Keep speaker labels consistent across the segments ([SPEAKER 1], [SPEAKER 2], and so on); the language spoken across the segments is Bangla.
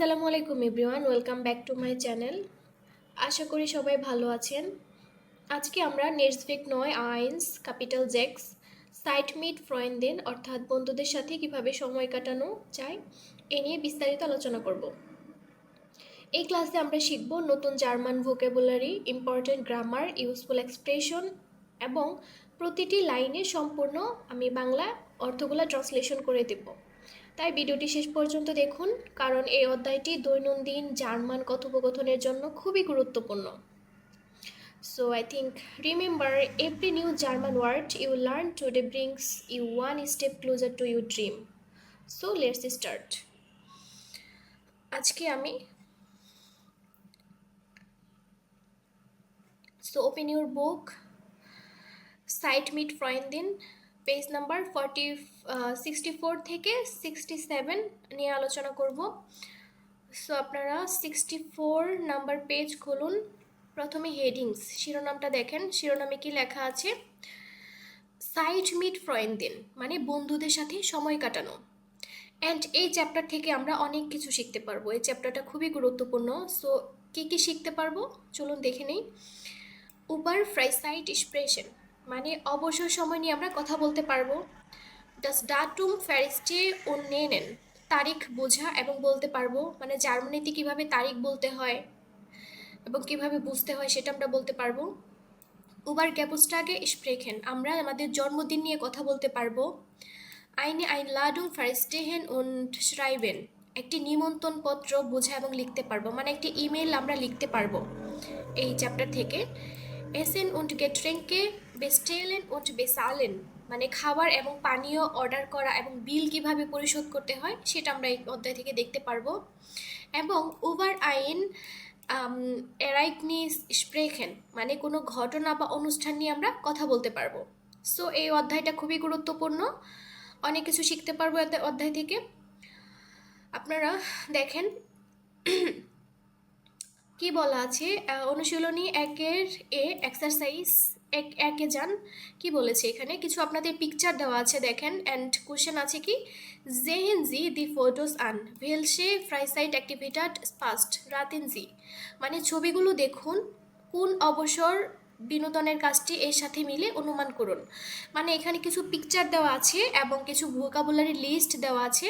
[SPEAKER 1] আসসালামু আলাইকুম everyone, welcome back to my channel. আশা করি সবাই ভালো আছেন। আজকে আমরা নেক্সট নয় আইন্স ক্যাপিটাল জেক্স সাইট মিট ফ্রয়েন্ডেন অর্থাৎ বন্ধুদের সাথে কিভাবে সময় কাটানো যায় এ নিয়ে বিস্তারিত আলোচনা করব। এই ক্লাসে আমরা শিখব নতুন German vocabulary, important grammar, useful expression এবং প্রতিটি লাইনে সম্পূর্ণ আমি বাংলা অর্থগুলো ট্রান্সলেশন করে দেব। তাই ভিডিওটি শেষ পর্যন্ত দেখুন, কারণ এই অধ্যায়টি দৈনন্দিন জার্মান কথোপকথনের জন্য খুবই গুরুত্বপূর্ণ। So I think remember every new German word you learn today brings you one step closer to your dream. So let's start. আজকে আমি So open your book, Sight mit Freundin, page number 64 থেকে 67 নিয়ে আলোচনা করব। সো আপনারা 64 নাম্বার পেজ খুলুন। প্রথমে হেডিংস, শিরোনামটা দেখেন। শিরোনামে কি লেখা আছে? সাইট মিট ফ্রয়েন্ডেন মানে বন্ধুদের সাথে সময় কাটানো। অ্যান্ড এই চ্যাপ্টার থেকে আমরা অনেক কিছু শিখতে পারবো। এই চ্যাপ্টারটা খুবই গুরুত্বপূর্ণ। সো কি শিখতে পারবো চলুন দেখে নেই। উবার ফ্রাইসাইট স্প্রেশন মানে অবসর সময় নিয়ে আমরা কথা বলতে পারবো। ডাস ডাটুম ফ্যারিস্টে ও নেনেন তারিখ বোঝা এবং বলতে পারবো, মানে জার্মানিতে কিভাবে তারিখ বলতে হয় এবং কিভাবে বুঝতে হয় সেটা আমরা বলতে পারবো। উবার গ্যাবুস্টাগে স্প্রেখেন আমরা আমাদের জন্মদিন নিয়ে কথা বলতে পারবো। আইনে আইন লাডুম ফারিস্টেহেন উন্ড শ্রাইবেন একটি নিমন্ত্রণ পত্র বোঝা এবং লিখতে পারবো, মানে একটি ইমেল আমরা লিখতে পারবো এই চ্যাপ্টার থেকে। এসেন উন্ড গেট্রেঙ্কে বেস্টেলেন উন্ড বেসালেন মানে খাবার এবং পানীয় অর্ডার করা এবং বিল কিভাবে পরিশোধ করতে হয় সেটা আমরা এই অধ্যায় থেকে দেখতে পারবো। এবং ওভার আইন এরাইকনিস স্প্রেখেন মানে কোনো ঘটনা বা অনুষ্ঠান নিয়ে আমরা কথা বলতে পারবো। সো এই অধ্যায়টা খুবই গুরুত্বপূর্ণ, অনেক কিছু শিখতে পারবো অধ্যায় থেকে। আপনারা দেখেন কি বলা আছে অনুশীলনী 1-এ এক্সারসাইজ একে যান। কি বলেছে এখানে? কিছু আপনাদের পিকচার দেওয়া আছে দেখেন, অ্যান্ড কোশ্চেন আছে কি জেহেন জি দি ফটোস আন ভেলসে ফ্রাইসাইট অ্যাক্টিভিটাট স্পাস্ট রাতেন জি মানে ছবিগুলো দেখুন, কোন অবসর বিনোদনের কাজটি এর সাথে মিলে অনুমান করুন। মানে এখানে কিছু পিকচার দেওয়া আছে এবং কিছু ভোকাবুলারি লিস্ট দেওয়া আছে,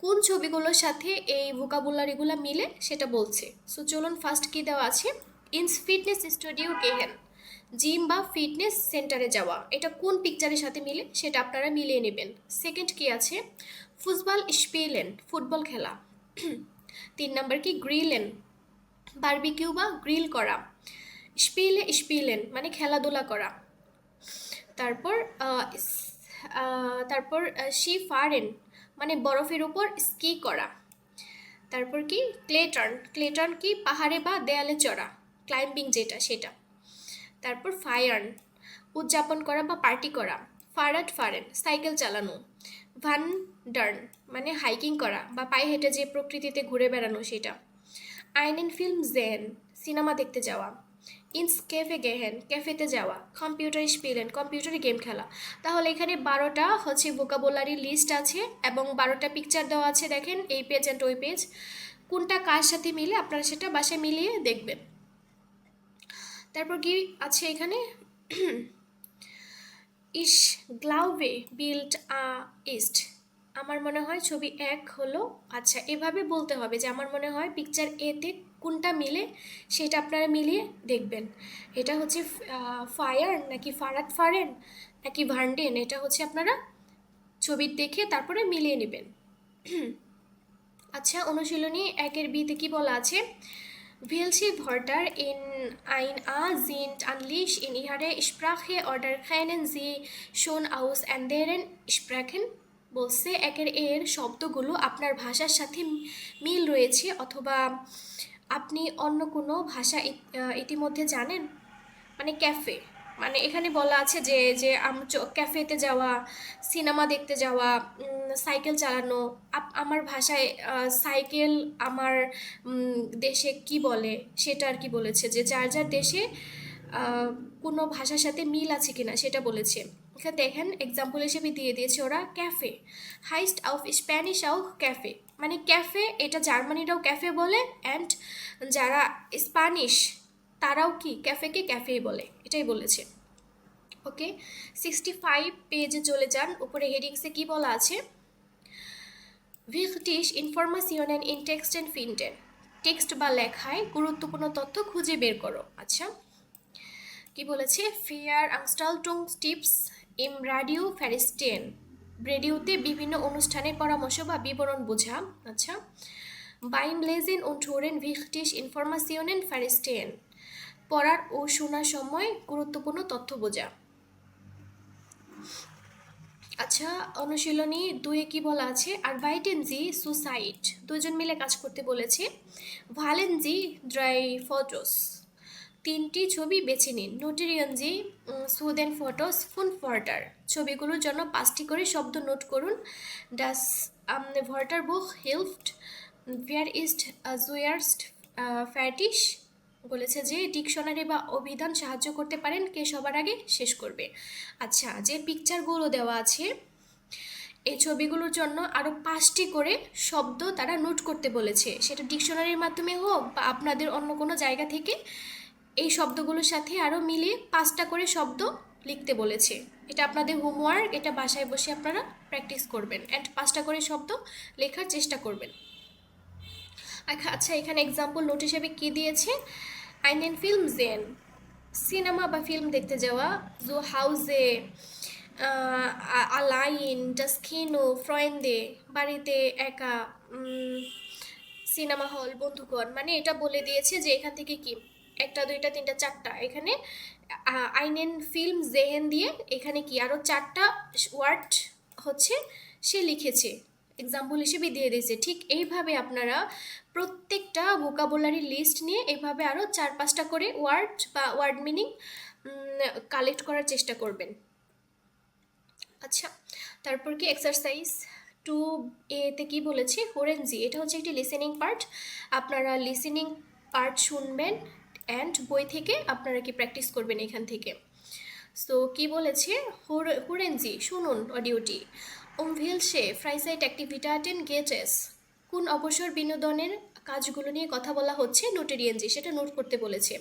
[SPEAKER 1] কোন ছবিগুলোর সাথে এই ভোকাবুলারিগুলো মিলে সেটা বলছে। সো চলুন ফার্স্ট কি দেওয়া আছে, ইনস ফিটনেস স্টুডিও গেহেন জিম বা ফিটনেস সেন্টারে যাওয়া, এটা কোন পিকচারের সাথে মিলে সেটা আপনারা মিলিয়ে নেবেন। সেকেন্ড কি আছে, ফুটবল স্পিলেন ফুটবল খেলা। 3 নাম্বার কি গ্রিলেন বারবিকিউ বা গ্রিল করা। স্পিলেন মানে খেলাধুলা করা। তারপর তারপর শি ফারেন মানে বরফের উপর স্কি করা। তারপর কি ক্লেটার্ন কি পাহাড়ে বা দেয়ালে চড়া, ক্লাইম্বিং যেটা সেটা। তারপর ফায়ার্ন উদযাপন করা বা পার্টি করা। ফারেন সাইকেল চালানো। ভান ডার্ন মানে হাইকিং করা বা পায়ে হেঁটে যে প্রকৃতিতে ঘুরে বেড়ানো সেটা। আইনেন ফিল্ম জেন সিনেমা দেখতে যাওয়া। ইনস ক্যাফে গেহেন ক্যাফেতে যাওয়া। কম্পিউটার স্পিলেন কম্পিউটারে গেম খেলা। তাহলে এখানে 12টা হচ্ছে ভোকাবুলারি লিস্ট আছে এবং 12টা পিকচার দেওয়া আছে দেখেন, এই পেজ অ্যান্ড ওই পেজ। কোনটা কার সাথে মিলে আপনারা সেটা বাসায় মিলিয়ে দেখবেন। তারপর কি আছে এখানে, ইস গ্লাউভে বিল্ট আ ইস্ট আমার মনে হয় ছবি 1 হলো। আচ্ছা এভাবে বলতে হবে যে আমার মনে হয় পিকচার এতে কোনটা মিলে সেটা আপনারা মিলিয়ে দেখবেন। এটা হচ্ছে ফায়ার নাকি ফারেন নাকি ভান্ডেন, এটা হচ্ছে আপনারা ছবি দেখে তারপরে মিলিয়ে নেবেন। আচ্ছা অনুশীলনী 1-এর বিতে কি বলা আছে, Welche Wörter in ein A sind Englisch in ihrer Sprache oder kennen Sie schon aus anderen Sprachen? বলছে এর শব্দগুলো আপনার ভাষার সাথে মিল রয়েছে অথবা আপনি অন্য কোনো ভাষা ইতিমধ্যে জানেন। মানে ক্যাফে মানে এখানে বলা আছে যে যে ক্যাফেতে যাওয়া, সিনেমা দেখতে যাওয়া, সাইকেল চালানো। আমার ভাষায় সাইকেল আমার দেশে কি বলে সেটা আর কি বলেছে, যে যার যার দেশে কোনো ভাষার সাথে মিল আছে কিনা সেটা বলেছে। এখানে দেখেন এক্সাম্পল হিসেবে দিয়ে দিয়েছে ওরা cafe, heist of Spanish of cafe, মানে ক্যাফে এটা জার্মানিরাও ক্যাফে বলে, অ্যান্ড যারা স্প্যানিশ তারাও কি ক্যাফেকে ক্যাফেই বলে, এটাই বলেছে। ওকে, 65 পেজে চলে যান, উপরে হেডিংসে কি বলা আছে, ভিকটিশ ইনফরমেশন ইন টেক্সট অ্যান্ড ফিনটেন, টেক্সট বা লেখায় গুরুত্বপূর্ণ তথ্য খুঁজে বের করো। আচ্ছা, কি বলেছে, ফেয়ার আংস্টালটুং টিপস ইম রাডিও ফ্যারিস্টেন, রেডিওতে বিভিন্ন অনুষ্ঠানের পরামর্শ বা বিবরণ বোঝা। আচ্ছা, বাইম লেজেন und hören wichtig Informationen verstehen, পড়ার ও শোনার সময় গুরুত্বপূর্ণ তথ্য বোঝা। আচ্ছা, অনুশীলনী 2 কি বলা আছে, আর ভাইটেনজি সুসাইড, দুজন মিলে কাজ করতে বলেছে। ভালেনজি ড্রাই ফটোস, 3টি ছবি বেছে নিন। নোটেরিয়নজি সুদেন ফটোস ফুন ফর্টার, ছবিগুলোর জন্য 5টি করে শব্দ নোট করুন। ডাস ভর্টার বুক হেল্পড ভেয়ার ইস্ট জুয়ার্স্ট ফ্যাটিশ, বলেছে যে ডিকশনারি বা অভিধান সাহায্য করতে পারেন, কে সবার আগে শেষ করবে। আচ্ছা, যে পিকচারগুলো দেওয়া আছে এই ছবিগুলোর জন্য আরও 5টি করে শব্দ তারা নোট করতে বলেছে, সেটা ডিকশনারির মাধ্যমে হোক বা আপনাদের অন্য কোনো জায়গা থেকে এই শব্দগুলোর সাথে আরও মিলিয়ে 5টা করে শব্দ লিখতে বলেছে। এটা আপনাদের হোমওয়ার্ক, এটা বাসায় বসে আপনারা প্র্যাকটিস করবেন অ্যান্ড 5টা করে শব্দ লেখার চেষ্টা করবেন। আচ্ছা, এখানে এক্সাম্পল নোট হিসেবে কী দিয়েছে, আইনেন ফিল্ম জেন, সিনেমা বা ফিল্ম দেখতে যাওয়া, জো হাউজে আলাইন ডাস কিনো ফ্রয়েন্দে, বাড়িতে একা, সিনেমা হল বন্ধুগণ, মানে এটা বলে দিয়েছে যে এখান থেকে কি 1টা 2টা 3টা 4টা, এখানে আইনেন ফিল্ম জেহেন দিয়ে এখানে কি আরও 4টা ওয়ার্ড হচ্ছে সে লিখেছে, এক্সাম্পল হিসেবে দিয়ে দিয়েছে। ঠিক এইভাবে আপনারা প্রত্যেকটা ভোকাবুলারি লিস্ট নিয়ে এইভাবে আরও 4-5টা করে ওয়ার্ড বা ওয়ার্ড মিনিং কালেক্ট করার চেষ্টা করবেন। আচ্ছা, তারপর কি এক্সারসাইজ 2A-তে কি বলেছে, হোরেনজি, এটা হচ্ছে একটি লিসেনিং পার্ট, আপনারা লিসেনিং পার্ট শুনবেন অ্যান্ড বই থেকে আপনারা কি প্র্যাকটিস করবেন এখান থেকে। সো কি বলেছে, হোরেনজি শুনুন অডিওটি, ভিলসে ফ্রাইসাইট অ্যাক্টিভিটাটেন গেটেস, কোন অবসর বিনোদনের কাজগুলো নিয়ে কথা বলা হচ্ছে, নোটেরিয়েনজি, সেটা নোট করতে বলেছে।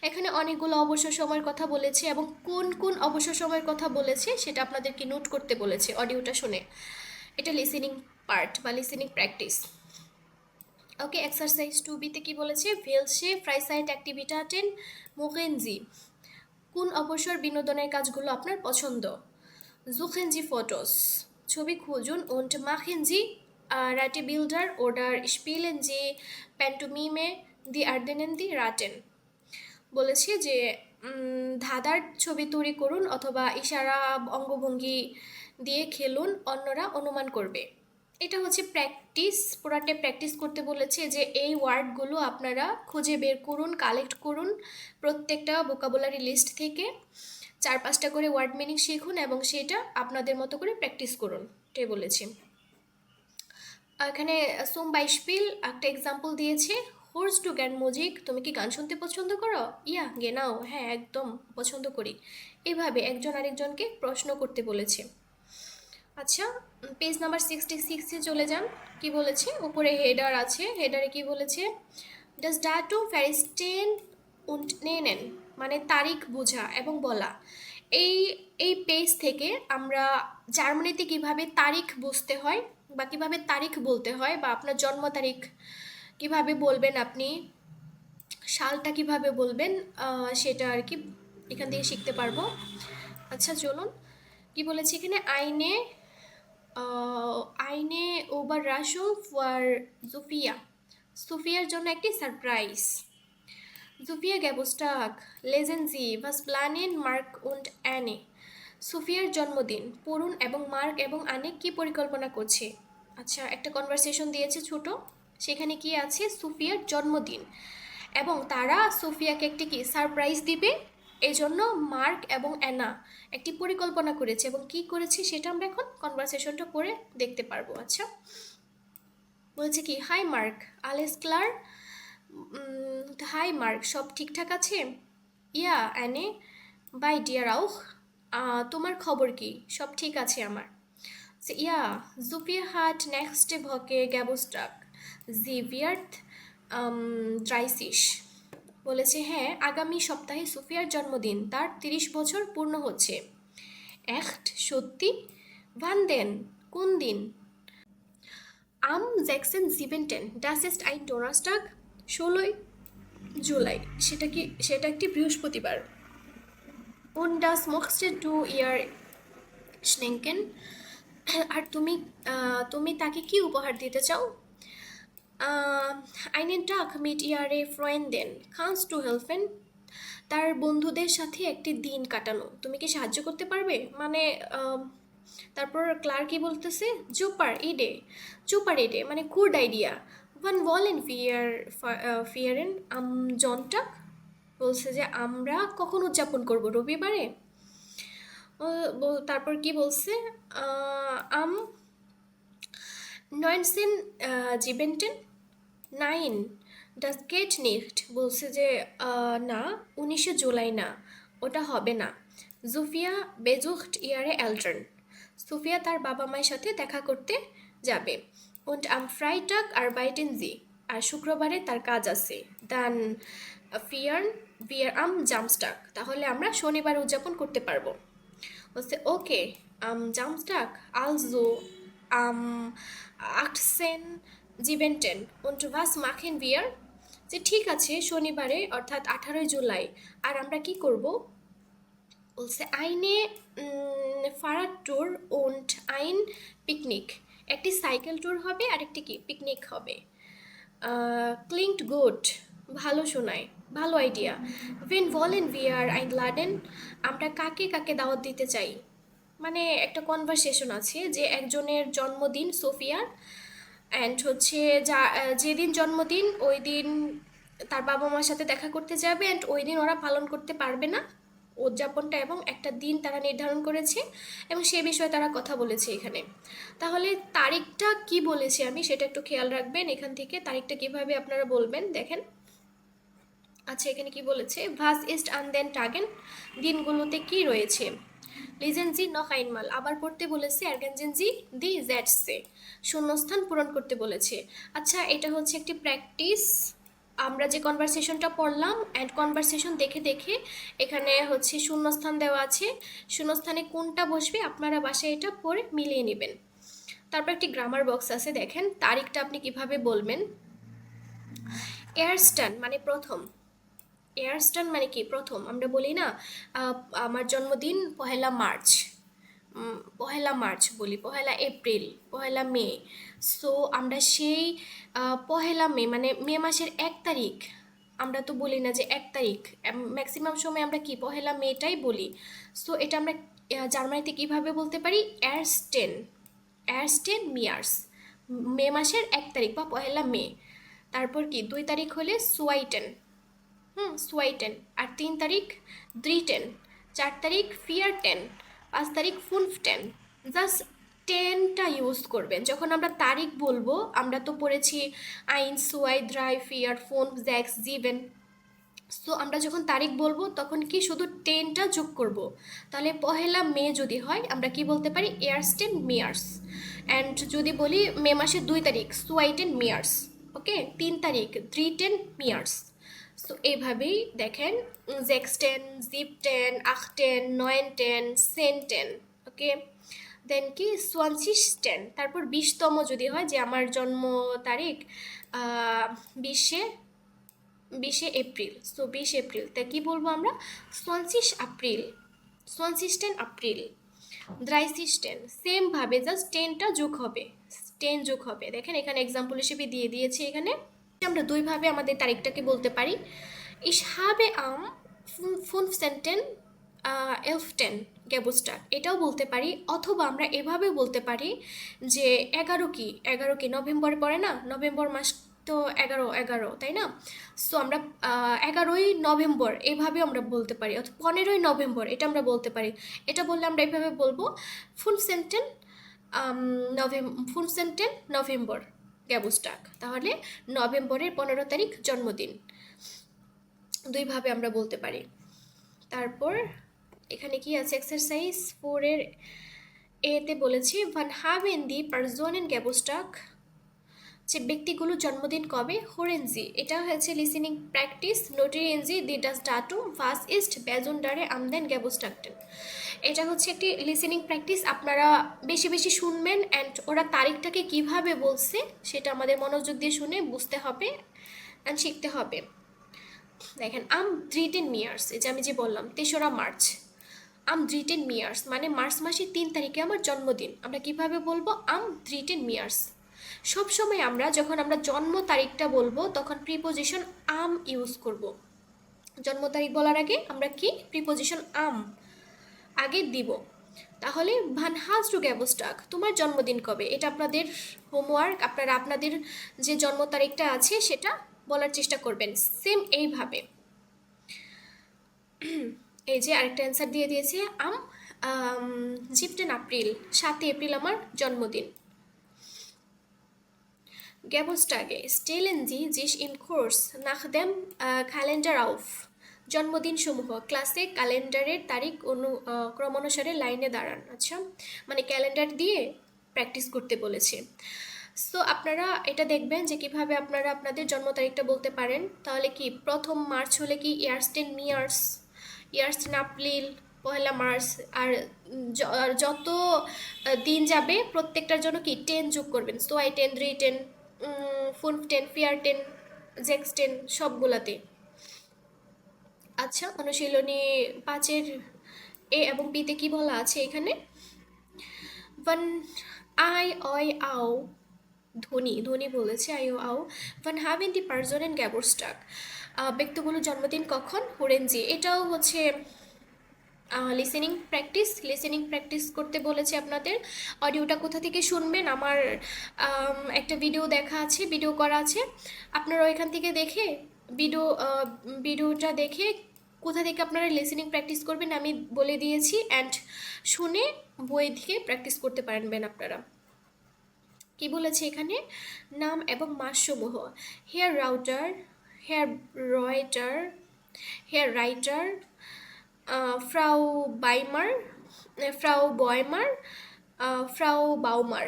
[SPEAKER 1] এখানে অনেকগুলো অবসর সময়ের কথা বলেছে এবং কোন কোন অবসর সময়ের কথা বলেছে সেটা আপনাদেরকে নোট করতে বলেছে অডিওটা শুনে। এটা লিসেনিং পার্ট বা লিসেনিং প্র্যাকটিস। ওকে, এক্সারসাইজ 2B-তে কি বলেছে, ভেলসে ফ্রাইসাইট অ্যাক্টিভিটাটেন মোগেনজি, কোন অবসর বিনোদনের কাজগুলো আপনার পছন্দ। জুখেনজি ফটোস, ছবি খুঁজুন, und machen Sie Ratebilder oder spielen Sie Pantomime die Ardenen die Raten, বলেছে যে ধাঁধার ছবি তৈরি করুন অথবা ইশারা অঙ্গভঙ্গি দিয়ে খেলুন, অন্যরা অনুমান করবে। এটা হচ্ছে প্র্যাকটিস, পুরাটে প্র্যাকটিস করতে বলেছে যে এই ওয়ার্ডগুলো আপনারা খুঁজে বের করুন, কালেক্ট করুন প্রত্যেকটা ভোকাবুলারি লিস্ট থেকে, 4-5টা করে ওয়ার্ড মিনিং শিখুন এবং সেটা আপনাদের মতো করে প্র্যাকটিস করুন, এটাই বলেছি। এখানে সুম বাইশপিল একটা এক্সাম্পল দিয়েছে, হোর্স টু গ্যান মিউজিক, তুমি কি গান শুনতে পছন্দ করো, ইয়া গেনাও, হ্যাঁ একদম পছন্দ করি, এভাবে একজন আরেকজনকে প্রশ্ন করতে বলেছে। আচ্ছা, পেজ নাম্বার 66-এ চলে যান, কি বলেছে, উপরে হেডার আছে, হেডারে কি বলেছে, ডাস ডাটু ফ্যারিস্টেন উন্ট নেন, মানে তারিখ বোঝা এবং বলা। এই এই পেজ থেকে আমরা জার্মানিতে কিভাবে তারিখ বুঝতে হয় বা কিভাবে তারিখ বলতে হয় বা আপনার জন্ম তারিখ কিভাবে বলবেন, আপনি সালটা কিভাবে বলবেন, সেটা আর কি এখান থেকে শিখতে পারবো। আচ্ছা চলুন, কি বলেছে এখানে, আইনে আইনে ওভার রাশু ফর জুফিয়া, সুফিয়ার জন্য একটি সারপ্রাইজ। জুফিয়া গ্যাবোস্টাক লেজেন জি ভাস প্ল্যানেন মার্ক উন্ড অ্যানে, সুফিয়ার জন্মদিন, পড়ুন এবং মার্ক এবং আনে কি পরিকল্পনা করছে। আচ্ছা, একটা কনভারসেশন দিয়েছে ছোট, সেখানে কি আছে, সুফিয়ার জন্মদিন এবং তারা সুফিয়াকে একটি কি সারপ্রাইজ দিবে, এই জন্য মার্ক এবং অ্যানা একটি পরিকল্পনা করেছে এবং কি করেছে সেটা আমরা এখন কনভারসেশনটা পড়ে দেখতে পারবো। আচ্ছা, বলছে কি, হাই মার্ক আলেস ক্লার, হাই মার্ক সব ঠিকঠাক আছে, ইয়া অ্যানে বাই ডিয়ার আউখ, তোমার খবর কি? সব ঠিক আছে আমার। ইয়া, Sophia hat nächste Woche Geburtstag. Sie wird 30. বলেছে হ্যাঁ, আগামী সপ্তাহে সোফিয়ার জন্মদিন, তার 30 বছর পূর্ণ হচ্ছে। echt, সত্যি? wann denn, কোন দিন? am 6.7. das ist ein Donnerstag. 16 July, সেটা একটি বৃহস্পতিবার। und das möchtest du ihr schenken. আর তুমি তাকে কি উপহার দিতে চাও? einen Tag mit ihrer Freundin. kannst du helfen? তার বন্ধুদের সাথে একটি দিন কাটানো, তুমি কি সাহায্য করতে পারবে? মানে তারপর ক্লার্ক কি বলতেছে, জুপার ইডে মানে good idea. One wollen wir feiern am Sonntag? বলছে যে আমরা কখন উদযাপন করব, রবিবারে? তারপর কি বলছে, am 19.7. Nine, das geht nicht, বলছে যে না, 19 জুলাই না, ওটা হবে না। জুফিয়া besucht ihre Eltern. সুফিয়া তার বাবা মায়ের সাথে দেখা করতে যাবে। und am Freitag arbeiten sie. আর শুক্রবারে তার কাজ আছে। dann feiern wir am Samstag. তাহলে আমরা শনিবার উদযাপন করতে পারবো। বলছে ওকে, am Samstag also am 18.7. und was machen wir? যে ঠিক আছে, শনিবারে অর্থাৎ 18 জুলাই। আর আমরা কি করব? বলছে আইনে ফারাদ-ট্যুর und ein পিকনিক। একটি সাইকেল ট্যুর হবে আর একটি কি পিকনিক হবে। klingt gut, ভালো শোনায়, ভালো idea. wen wollen wir einladen? আমরা কাকে কাকে দাওয়াত দিতে চাই? মানে একটা কনভারসেশন আছে যে একজনের জন্মদিন সোফিয়ার, অ্যান্ড হচ্ছে যেদিন জন্মদিন ওই দিন তার বাবা মার সাথে দেখা করতে যাবে, অ্যান্ড ওই দিন ওরা পালন করতে পারবে না উদযাপনটা, এবং একটা দিন তারা নির্ধারণ করেছে এবং সে বিষয়ে তারা কথা বলেছে এখানে। তাহলে তারিখটা কি বলেছি আমি সেটা একটু খেয়াল রাখবেন, এখান থেকে তারিখটা কিভাবে আপনারা বলবেন দেখেন। আচ্ছা, এখানে কি বলেছে, ভাস ইস্ট আন দেন টাগেন, দিনগুলোতে কি রয়েছে। লিজেনজি নখ আইনমাল, আবার পড়তে বলেছে অ্যারগেনজেনজি দি জ্যাটসে, শূন্যস্থান পূরণ করতে বলেছে। আচ্ছা, এটা হচ্ছে একটি প্র্যাকটিস। আমরা যে কনভারসেশনটা পড়লাম অ্যান্ড কনভারসেশন দেখে দেখে এখানে হচ্ছে শূন্যস্থান দেওয়া আছে, শূন্যস্থানে কোনটা বসবে আপনারা বাসায় এটা পড়ে মিলিয়ে নেবেন। তারপর একটি গ্রামার বক্স আছে, দেখেন তারিখটা আপনি কিভাবে বলবেন। এয়ারস্টান মানে প্রথম, এয়ারস্টান মানে কি প্রথম, আমরা বলি না আমার জন্মদিন 1 মার্চ, 1 মার্চ বলি, 1এপ্রিল, 1মে। সো আমরা সেই 1মে মানে মে মাসের 1 তারিখ, আমরা তো বলি না যে 1 তারিখ, ম্যাক্সিমাম সময় আমরা কি 1মেটাই বলি। সো এটা আমরা জার্মানিতে কিভাবে বলতে পারি, এয়ারস্টেন মিয়ার্স, মে মাসের 1 তারিখ বা 1মে। তারপর কি 2 তারিখ হলে সুয়াইটেন, সুয়াইটেন। আর 3 তারিখ দ্রিটেন, 4 তারিখ ফিয়ারটেন, 5 তারিখ ফুনফটেন। জাস্ট টেনটা ইউজ করবেন যখন আমরা তারিখ বলবো। আমরা তো পড়েছি আইন, সুয়াই, দ্রাই, ফিয়ার, ফোন, জ্যাক্স, জিভেন। সো আমরা যখন তারিখ বলবো তখন কি শুধু টেনটা যোগ করব। তাহলে 1মে যদি হয় আমরা কি বলতে পারি, এয়ারস্টেন মিয়ার্স। অ্যান্ড যদি বলি মে মাসের 2 তারিখ, সুয়াইটেন মিয়ার্স। ওকে, 3 তারিখ দ্রিটেন মিয়ার্স। সো এইভাবেই দেখেন, জেক্সটেন, জিপটেন, আখটেন, নয়েনটেন, সেন্টেন। ওকে, দেন কি সোয়ানসিস্টেন, তারপর 20তম যদি হয়, যে আমার জন্ম তারিখ 20 এপ্রিল, সো 20 এপ্রিল, তা কী বলবো আমরা, সোয়ানসিস্টেন এপ্রিল। দ্রাইসিস্টেন সেমভাবে জাস্ট টেনটা যোগ হবে, 10 যোগ হবে। দেখেন এখানে এক্সাম্পল হিসেবে দিয়ে দিয়েছি। এখানে আমরা দুইভাবে আমাদের তারিখটাকে বলতে পারি। Ich habe am 15.11. Geburtstag, এটাও বলতে পারি। অথবা আমরা এভাবে বলতে পারি যে 11 কি নভেম্বরে পড়ে না, নভেম্বর মাস তো 11, তাই না? সো আমরা 11ই নভেম্বর এভাবে আমরা বলতে পারি, অথবা 15ই নভেম্বর এটা আমরা বলতে পারি। এটা বললে আমরা এভাবে বলবো 15 নভেম্বর Geburtstag, তাহলে নভেম্বরের 15 তারিখ জন্মদিন। দুইভাবে আমরা বলতে পারি। তারপর এখানে কি আছে এক্সারসাইজ 4 এর এতে বলেছি ভান হাবেন দি পারসোনেন গ্যাবোস্টাক, যে ব্যক্তিগুলো জন্মদিন কবে হোরেনজি, এটা হচ্ছে লিসেনিং প্র্যাকটিস নোটেরিয়েনজি দি ডাস ডাটুম ফাস ইস্ট বেজুন্ডারে আমদেন গ্যাবোস্টাকটেন। এটা হচ্ছে একটি লিসেনিং প্র্যাকটিস, আপনারা বেশি বেশি শুনবেন অ্যান্ড ওরা তারিখটাকে কিভাবে বলছে সেটা আমাদের মনোযোগ দিয়ে শুনে বুঝতে হবে অ্যান্ড শিখতে হবে। দেখেন আম দ্রিটেন মিয়ার্স, এই যে আমি যে বললাম 3রা মার্চ, আম দ্রিটেন মিয়ার্স মানে মার্চ মাসের 3 তারিখে আমার জন্মদিন, আমরা কিভাবে বলবো আম দ্রিটেন মিয়ার্স। সবসময় আমরা যখন আমরা জন্ম তারিখটা বলবো তখন প্রিপোজিশন আম ইউজ করব। জন্ম তারিখ বলার আগে আমরা কি প্রিপোজিশন আম আগে দিব। তাহলে ভান হাজ টু গ্যাবোস্টাক, তোমার জন্মদিন কবে, এটা আপনাদের হোমওয়ার্ক, আপনারা আপনাদের যে জন্ম তারিখটা আছে সেটা বলার চেষ্টা করবেন সেম এইভাবে। এই যে আরেকটা অ্যান্সার দিয়ে দিয়েছে আম 17 এপ্রিল, 7 এপ্রিল আমার জন্মদিন। Geburtstage stellen Sie sich im Kurs nach dem Kalender auf. জন্মদিন সমূহ ক্লাসে ক্যালেন্ডারের তারিখ ক্রম অনুসারে লাইনে দাঁড়ান। আচ্ছা, মানে ক্যালেন্ডার দিয়ে প্র্যাকটিস করতে বলেছে। সো আপনারা এটা দেখবেন যে কিভাবে আপনারা আপনাদের জন্ম তারিখটা বলতে পারেন। তাহলে কি 1 মার্চ হলে কি ইয়ার্সটেন মিয়ার্স, ইয়ার্সটেন এপ্রিল, 1 মার্চ। আর যত দিন যাবে প্রত্যেকটার জন্য কি 10 যোগ করবেন। So I 10, 3 10, 5 10, 4 10, 6 10 সবগুলাতে। আচ্ছা, অনুশীলনী 5-এর এ এবং বিতে কি বলা আছে এখানে, ভান আই অয় আও, ধ্বনি ধ্বনি বলেছে আই ও আও, ভান হাবেন দি পারসোনেন গ্যাবোস্টাক, ব্যক্তিগুলোর জন্মদিন কখন হোরেনজি। এটাও হচ্ছে লিসেনিং প্র্যাকটিস করতে বলেছে আপনাদের। অডিওটা কোথা থেকে শুনবেন, আমার একটা ভিডিও দেখা আছে, ভিডিও করা আছে, আপনারা ওইখান থেকে দেখে ভিডিওটা দেখে কোথা থেকে আপনারা লিসেনিং প্র্যাকটিস করবেন আমি বলে দিয়েছি, অ্যান্ড শুনে বই থেকে প্র্যাকটিস করতে পারবেন আপনারা। কি বলেছে এখানে, নাম এবং মাসসমূহ, হেয়ার রাউটার, হেয়ার রয়টার, হেয়ার রাইটার, ফ্রাউ বাইমার, ফ্রাউ বয়মার, ফ্রাউ বাউমার,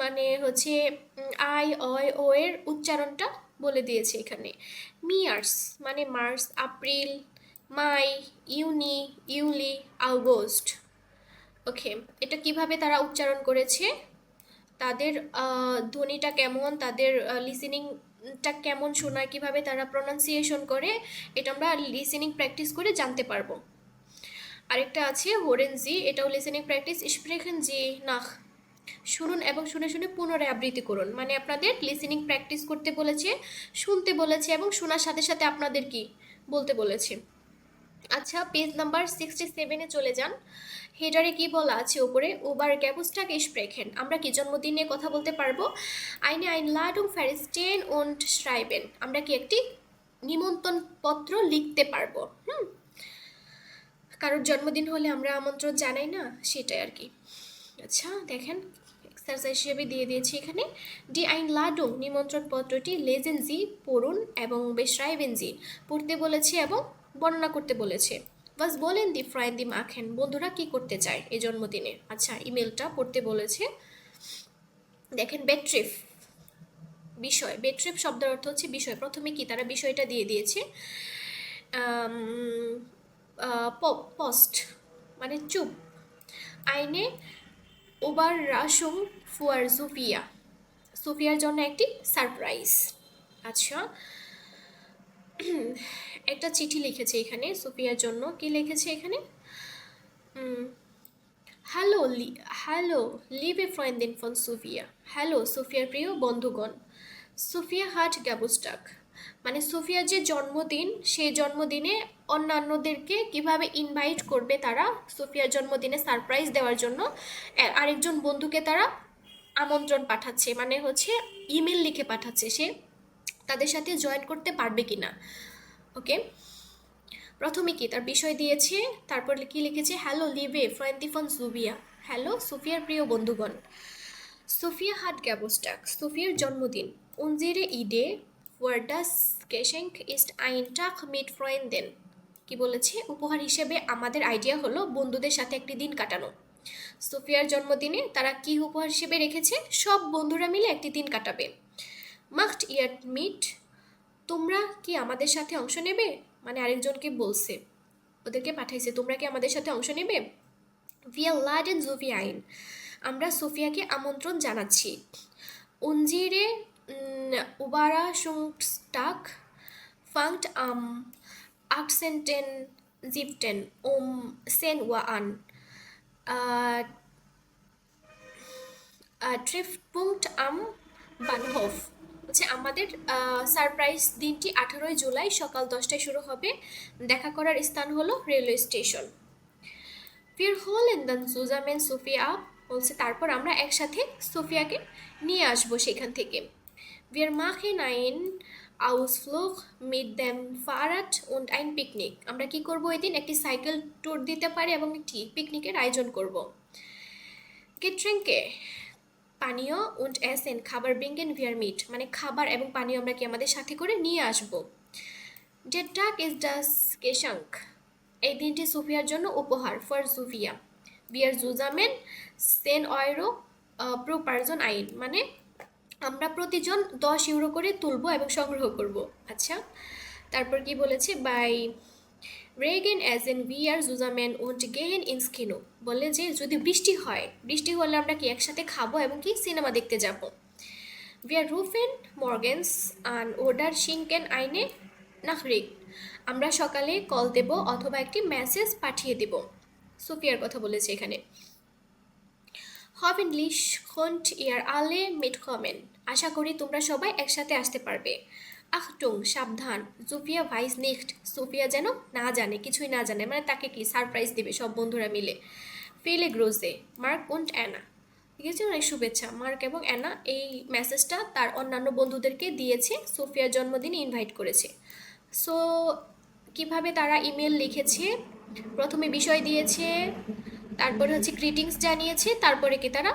[SPEAKER 1] মানে হচ্ছে আই অয় ও এর উচ্চারণটা বলে দিয়েছে এখানে। মিয়ার্স মানে মার্চ, এপ্রিল, মাই, ইউনি, ইউলি, আগস্ট। ওকে, এটা কিভাবে তারা উচ্চারণ করেছে, তাদের ধ্বনিটা কেমন, তাদের লিসেনিংটা কেমন শোনায়, কিভাবে তারা প্রনাউন্সিয়েশন করে, এটা আমরা লিসেনিং প্র্যাকটিস করে জানতে পারবো। আরেকটা আছে হোরেনজি, এটাও লিসেনিং প্র্যাকটিস, স্প্রেখেন জি নাখ, শুনুন এবং শুনে শুনে পুনরায় আবৃত্তি করুন। মানে আপনাদের লিসেনিং প্র্যাকটিস করতে বলেছে, শুনতে বলেছে এবং শোনার সাথে সাথে আপনাদের কি বলতে বলেছে। আচ্ছা, পেজ নাম্বার 67-এ চলে যান। হেডারে কি বলা আছে উপরে, ওবার গ্যাবুস্টাক স্প্রেখেন, আমরা কি জন্মদিনে কথা বলতে পারবো। আইনে আইন লাডুং ফ্যারিস্টেন উন্ড শ্রাইবেন, আমরা কি একটি নিমন্ত্রণ পত্র লিখতে পারবো। কারোর জন্মদিন হলে আমরা আমন্ত্রণ জানাই না, সেটাই আর কি। আচ্ছা দেখেন, এক্সারসাইজ হিসেবে দিয়ে দিয়েছি এখানে, ডি আইন লাডুং নিমন্ত্রণ পত্রটি লেজেনজি পড়ুন এবং বেশরাইবেনজি পড়তে বলেছে এবং বর্ণনা করতে বলেছে। বাস বলেন দি ফ্রাইন দি মাখেন, বন্ধুরা কি করতে চায় এই জন্মদিনে। আচ্ছা, ইমেলটা পড়তে বলেছে। দেখেন বেট্রিফ বিষয়, বেট্রিফ শব্দের অর্থ হচ্ছে বিষয়। প্রথমে কি তারা বিষয়টা দিয়ে দিয়েছে, পোস্ট মানে চুপ, আইনে ওবার রাসুং ফুয়ার সুফিয়া, সুফিয়ার জন্য একটি সারপ্রাইজ। আচ্ছা, একটা চিঠি লিখেছে এখানে সুফিয়ার জন্য, কি লিখেছে এখানে, হ্যালো হ্যালো লিবে ফ্রেন্ডেন ফন সুফিয়া, হ্যালো সুফিয়ার প্রিয় বন্ধুগণ, সুফিয়া হাট গ্যাবুস্টাক, মানে সুফিয়ার যে জন্মদিন সেই জন্মদিনে অন্যান্যদেরকে কিভাবে ইনভাইট করবে তারা, সুফিয়ার জন্মদিনে সারপ্রাইজ দেওয়ার জন্য আরেকজন বন্ধুকে তারা আমন্ত্রণ পাঠাচ্ছে, মানে হচ্ছে ইমেল লিখে পাঠাচ্ছে সে তাদের সাথে জয়েন করতে পারবে কিনা। ওকে, প্রথমে কি তার বিষয় দিয়েছে, তারপর কি লিখেছে, হ্যালো লিবে ফ্রেন্ডি ফন সুফিয়া, হ্যালো সুফিয়ার প্রিয় বন্ধুগণ, সুফিয়া হাট গ্যাবোস্টাক, সুফিয়ার জন্মদিন, উনজিরে ইডে ওয়ার্ডাস কেশেঙ্ক ইস্ট আইন টাক মিট ফ্রেন্ডেন, কি বলেছে, উপহার হিসেবে আমাদের আইডিয়া হলো বন্ধুদের সাথে একটি দিন কাটানো। সোফিয়ার জন্মদিনে তারা কি উপহার হিসেবে রেখেছে, সব বন্ধুরা মিলে একটি দিন কাটাবে। মাস্ট ইয়ার মিট, তোমরা কি আমাদের সাথে অংশ নেবে, মানে আরেকজনকে বলছে, ওদেরকে পাঠাইছে, তোমরা কি আমাদের সাথে অংশ নেবে। ভিয়া লাডেন জুফিয়া আইন, আমরা সোফিয়াকে আমন্ত্রণ জানাচ্ছি। উনজিরে উবারাশুংস্টাক ফাংট আকসেন্টেন জিপটেন সেন ওয়া আন ট্রিফপুঙ্কট বানহোফ, হচ্ছে আমাদের সারপ্রাইজ দিনটি 18ই জুলাই সকাল 10টায় শুরু হবে। দেখা করার স্থান হলো রেলওয়ে স্টেশন। ফির হোলেন দেন জুজামেন সোফিয়া আপ, বলছে তারপর আমরা একসাথে সোফিয়াকে নিয়ে আসবো সেখান থেকে। Wir machen ein Ausflug mit dem Fahrrad und ein Picknick, আমরা কি করব এই দিন, একটি সাইকেল ট্যুর দিতে পারি এবং একটি পিকনিকের আয়োজন করব। Getränke, পানীয় und Essen, খাবার bringen wir mit, মানে খাবার এবং পানীয় আমরা কি আমাদের সাথে করে নিয়ে আসব। Der Tag ist das Geschenk, এই দিনটি সোফিয়ার জন্য উপহার। ফর সোফিয়া বিয়ার জুজামেন 10 ইউরো প্রো পারজন আইন, মানে আমরা প্রতিজন 10 ইউরো করে তুলবো এবং সংগ্রহ করব। আচ্ছা, তারপর কি বলেছে, বাই রেগেন অ্যাজ এন বিয়ার জুজামেন উন্ট গেহেন ইনস্কিনো, বলে যে যদি বৃষ্টি হয়, বৃষ্টি হলে আমরা কি একসাথে খাবো এবং কি সিনেমা দেখতে যাব। বিয়ার রুফেন মর্গেন্স আন ওডার শিংকেন আইনে নাহরিক, আমরা সকালে কল দেব অথবা একটি মেসেজ পাঠিয়ে দেব। সোফিয়ার কথা বলেছে এখানে। হভেনলিশ কন্ট ইয়ার আলে মিটকমেন, আশা করি তোমরা সবাই একসাথে আসতে পারবে। আখটুং, সাবধান। জুফিয়া ভাইস নিক্ট, সোফিয়া যেন না জানে, কিছুই না জানে, মানে তাকে কি সারপ্রাইজ দিবে সব বন্ধুরা মিলে। ফেলে গ্রোজে মার্ক উন্ট অ্যানা, ঠিক আছে, অনেক শুভেচ্ছা। মার্ক এবং অ্যানা এই মেসেজটা তার অন্যান্য বন্ধুদেরকে দিয়েছে, সোফিয়ার জন্মদিনে ইনভাইট করেছে। সো কিভাবে তারা ইমেল লিখেছে, প্রথমে বিষয় দিয়েছে, তারপরে হচ্ছে গ্রিটিংস জানিয়েছে, তারপরে কি তারা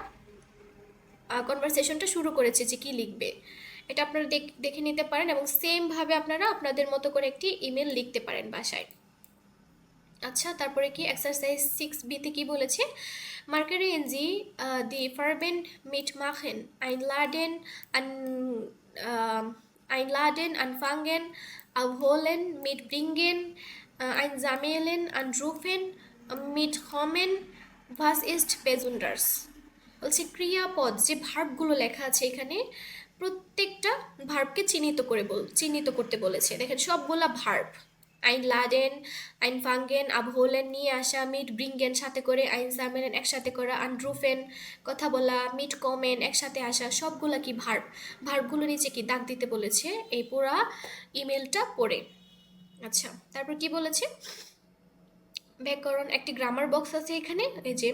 [SPEAKER 1] কনভারসেশনটা শুরু করেছে যে কি লিখবে। এটা আপনারা দেখে নিতে পারেন এবং সেমভাবে আপনারা আপনাদের মতো করে একটি ইমেল লিখতে পারেন বাসায়। আচ্ছা, তারপরে কি এক্সারসাইজ 6B-তে কি বলেছে, মার্কারে NG the ফারবেন meet মাখেন einladen, anfangen, aufholen, mitbringen, einsammeln, anrufen, mitkommen, was ist besonders, বলছে ক্রিয়াপদ যে ভার্বগুলো লেখা আছে এখানে প্রত্যেকটা ভার্বকে চিহ্নিত করতে বলেছে। দেখেন সবগুলা ভার্ব, einladen, einfangen, abholen নিয়ে আসা, mitbringen সাথে করে, einsammeln একসাথে করা, anrufen কথা বলা, mitkommen একসাথে আসা, সবগুলা কি ভার্ব। ভার্বগুলো নিচে কি দাগ দিতে বলেছে এই পুরা ইমেলটা পড়ে। আচ্ছা, তারপর কি বলেছে, ব্যাকরণ একটি গ্রামার বক্স আছে এখানে, এই যে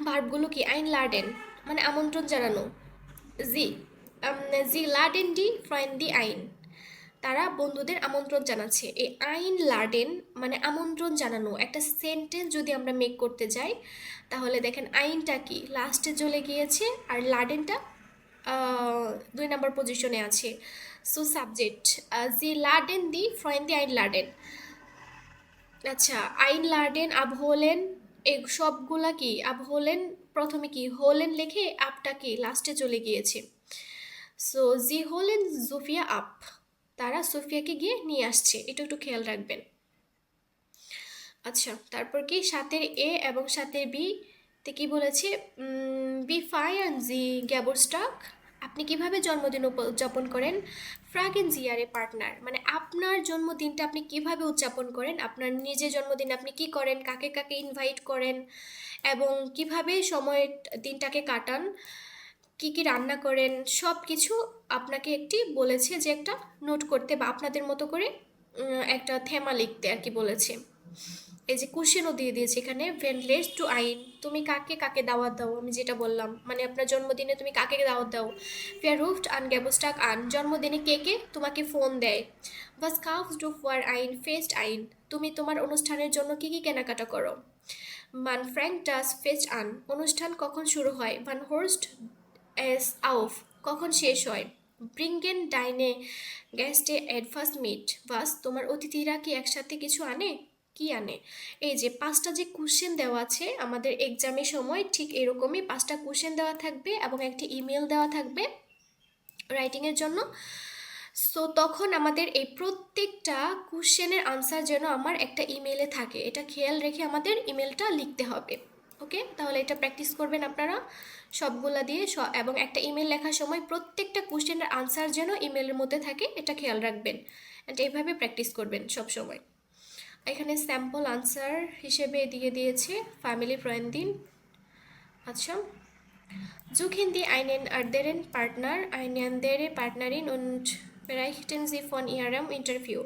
[SPEAKER 1] ভার্বগুলো কি, einladen মানে আমন্ত্রণ জানানো, জি লাডেন ডি ফ্রেন্ড দি আইন, তারা বন্ধুদের আমন্ত্রণ জানাচ্ছে। এই einladen মানে আমন্ত্রণ জানানো, একটা সেন্টেন্স যদি আমরা মেক করতে যাই তাহলে দেখেন আইনটা কি লাস্টে চলে গিয়েছে আর লাডেনটা 2 নম্বর পজিশনে আছে। সো সাবজেক্ট জি লাডেন দি ফ্রেন্ড দি einladen। আচ্ছা, einladen, abholen এই সবগুলা কি, abholen প্রথমে কি হোলেন লিখে আপটা কি লাস্টে চলে গিয়েছে। সো জি হোলেন জুফিয়া আপ, তারা সোফিয়াকে গিয়ে নিয়ে আসছে, এটা একটু খেয়াল রাখবেন। আচ্ছা, তারপর কি 7-এর এ এবং 7-এর বি তে কি বলেছে, বি ফায়ান জি গ্যাবোস্টাক, আপনি কিভাবে জন্মদিন উদযাপন করেন। ফ্রাগেন জিয়ারে পার্টনার, মানে আপনার জন্মদিনটা আপনি কিভাবে উদযাপন করেন, আপনার নিজের জন্মদিন আপনি কি করেন, কাকে কাকে ইনভাইট করেন এবং কিভাবে সময় দিনটাকে কাটান, কি কি রান্না করেন, সব কিছু আপনাকে একটি বলেছে যে একটা নোট করতে বা আপনাদের মতো করে একটা থেমা লিখতে আর কি বলেছে। এই যে কোশ্চেনও দিয়ে দিয়েছে এখানে, ভেনলেস টু আইন, তুমি কাকে কাকে দাওয়াত দাও, আমি যেটা বললাম, মানে আপনার জন্মদিনে তুমি কাকে দাওয়াত দাও। ফেয়ার রুফট আন গ্যাবোস্টাক আন, জন্মদিনে কে কে তোমাকে ফোন দেয়। বাস কাউস ডু ফোয়ার আইন ফেস্ট আইন, তুমি তোমার অনুষ্ঠানের জন্য কি কি কেনাকাটা করো। মান ফ্র্যাঙ্ক ডাস ফেস্ট আন, অনুষ্ঠান কখন শুরু হয়। ভান হোর্স্ট এস আউফ, কখন শেষ হয়। ব্রিঙ্গেন ডাইনে গেস্টে এট ফার্স্ট মিট বাস, তোমার অতিথিরা কি একসাথে কিছু আনে? কি আনে? এই যে 5টা যে কোশ্চেন দেওয়া আছে আমাদের এক্সামের সময়, ঠিক এরকমই 5টা কোশ্চেন দেওয়া থাকবে এবং একটি ইমেল দেওয়া থাকবে রাইটিংয়ের জন্য। সো তখন আমাদের এই প্রত্যেকটা কোশ্চেনের আনসার যেন আমার একটা ইমেলে থাকে, এটা খেয়াল রেখে আমাদের ইমেলটা লিখতে হবে। ওকে, তাহলে এটা প্র্যাকটিস করবেন আপনারা সবগুলা দিয়ে, এবং একটা ইমেল লেখার সময় প্রত্যেকটা কোশ্চেনের আনসার যেন ইমেলের মধ্যে থাকে, এটা খেয়াল রাখবেন অ্যান্ড এইভাবে প্র্যাকটিস করবেন সব সময়। এখানে স্যাম্পল আনসার হিসেবে দিয়ে দিয়েছে ফ্যামিলি ফ্রেন্ডিন। আচ্ছা, suchen die einen anderen Partner, eine andere Partnerin und berichten sie von ihrem Interview.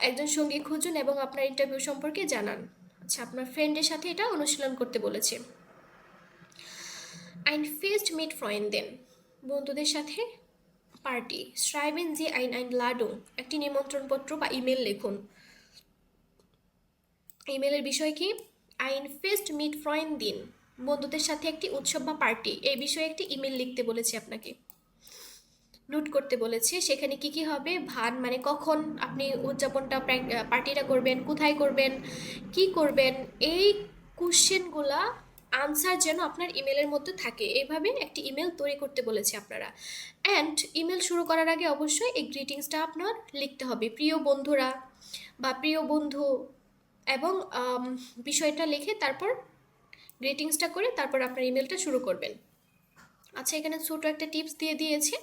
[SPEAKER 1] একজন সঙ্গী খুঁজুন এবং আপনার ইন্টারভিউ সম্পর্কে জানান। আচ্ছা, আপনার ফ্রেন্ডের সাথে এটা অনুশীলন করতে বলেছে। ein Fest mit Freunden, বন্ধুদের সাথে party. schreiben Sie eine Einladung, একটি নিমন্ত্রণপত্র বা ইমেল লিখুন। ইমেলের বিষয় কি? ein Fest mit Freunden, বন্ধুদের সাথে একটি উৎসব বা পার্টি, এই বিষয়ে একটি ইমেল লিখতে বলেছে আপনাকে, নোট করতে বলেছে। সেখানে কি কি হবে? ভান মানে কখন আপনি উদযাপনটা পার্টিটা করবেন, কোথায় করবেন, কি করবেন, এই কোশ্চেনগুলা আনসার যেন আপনার ইমেলের মধ্যে থাকে, এইভাবে একটি ইমেল তৈরি করতে বলেছে আপনারা। অ্যান্ড ইমেল শুরু করার আগে অবশ্যই এই গ্রিটিংসটা আপনার লিখতে হবে, প্রিয় বন্ধুরা বা প্রিয় বন্ধু, এবং বিষয়টা লিখে তারপর গ্রিটিংসটা করে তারপর আপনার ইমেলটা শুরু করবেন। আচ্ছা, এখানে ছোট একটা টিপস দিয়ে দিয়েছে।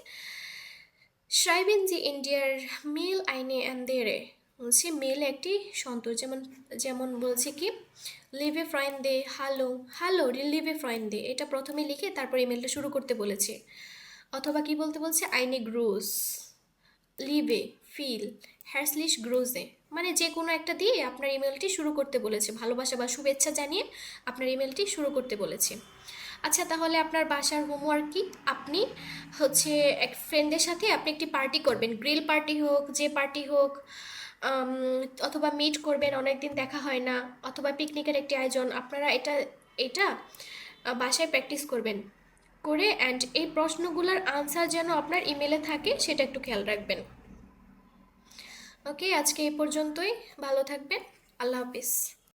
[SPEAKER 1] schreiben Sie in der Mail eine andere, বলছে মেল একটি সন্তোষ, যেমন যেমন বলছে কি লিভে ফ্রেন্ডে, হ্যালো হ্যালো লিভে ফ্রেন্ডে, এটা প্রথমে লিখে তারপর ইমেলটা শুরু করতে বলেছে। অথবা কি বলতে বলছে? আইনে গ্রোস লিভে ফিল হ্যাসলিশ গ্রোজে, মানে যে কোনো একটা দিয়ে আপনার ইমেলটি শুরু করতে বলেছে, ভালোবাসা বা শুভেচ্ছা জানিয়ে আপনার ইমেলটি শুরু করতে বলেছে। আচ্ছা, তাহলে আপনার বাসার হোমওয়ার্ক কি? আপনি হচ্ছে এক ফ্রেন্ডের সাথে আপনি একটি পার্টি করবেন, গ্রিল পার্টি হোক, যে পার্টি হোক, অথবা মিট করবেন, অনেকদিন দেখা হয় না, অথবা পিকনিকের একটি আয়োজন, আপনারা এটা এটা বাসায় প্র্যাকটিস করবেন করে, অ্যান্ড এই প্রশ্নগুলোর আনসার যেন আপনার ইমেলে থাকে সেটা একটু খেয়াল রাখবেন। ওকে, আজকে এই পর্যন্তই, ভালো থাকবেন, আল্লাহ হাফিজ।